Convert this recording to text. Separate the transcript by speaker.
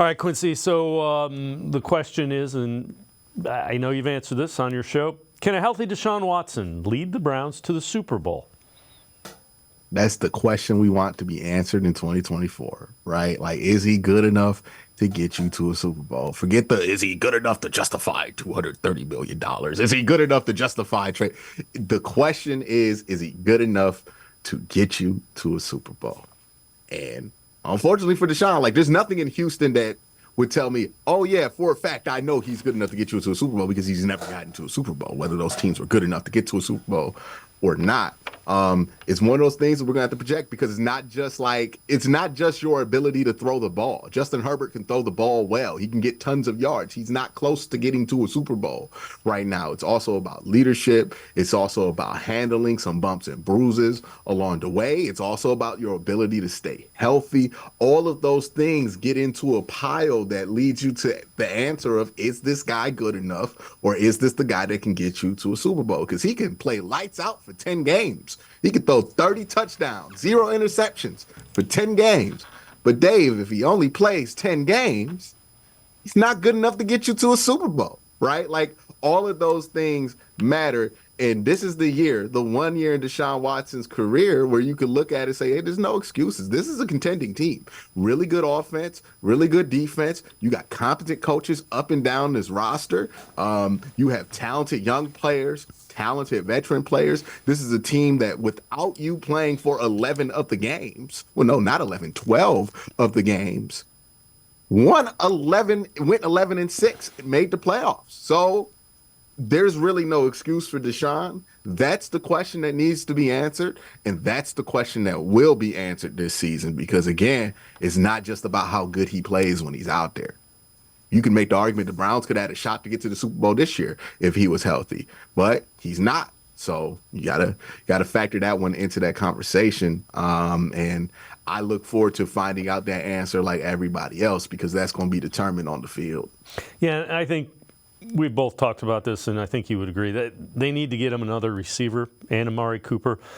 Speaker 1: All right, Quincy. So the question is, and I know you've answered this on your show, can a healthy Deshaun Watson lead the Browns to the Super Bowl?
Speaker 2: That's the question we want to be answered in 2024, right? Like, is he good enough to get you to a Super Bowl? Forget is he good enough to justify $230 million? Is he good enough to justify trade? The question is he good enough to get you to a Super Bowl? And unfortunately for Deshaun, like, there's nothing in Houston that would tell me, oh, yeah, for a fact, I know he's good enough to get you to a Super Bowl because he's never gotten to a Super Bowl, whether those teams were good enough to get to a Super Bowl or not. It's one of those things that we're gonna have to project because it's not just your ability to throw the ball. Justin Herbert can throw the ball well. He can get tons of yards. He's not close to getting to a Super Bowl right now. It's also about leadership. It's also about handling some bumps and bruises along the way. It's also about your ability to stay healthy. All of those things get into a pile that leads you to the answer of, is this guy good enough, or is this the guy that can get you to a Super Bowl? Because he can play lights out for 10 games. He could throw 30 touchdowns, 0 interceptions for 10 games. But Dave, if he only plays 10 games, he's not good enough to get you to a Super Bowl, right? Like, all of those things matter. And this is the year, the 1 year in Deshaun Watson's career where you could look at it and say, hey, there's no excuses. This is a contending team. Really good offense, really good defense. You got competent coaches up and down this roster. You have talented young players, talented veteran players. This is a team that, without you playing for 11 of the games, well, no, not 11, 12 of the games, went 11-6, made the playoffs. So there's really no excuse for Deshaun. That's the question that needs to be answered. And that's the question that will be answered this season. Because again, it's not just about how good he plays when he's out there. You can make the argument the Browns could have had a shot to get to the Super Bowl this year if he was healthy, but he's not. So you gotta factor that one into that conversation. And I look forward to finding out that answer like everybody else, because that's going to be determined on the field.
Speaker 1: Yeah, I think we've both talked about this, and I think you would agree that they need to get him another receiver and Amari Cooper.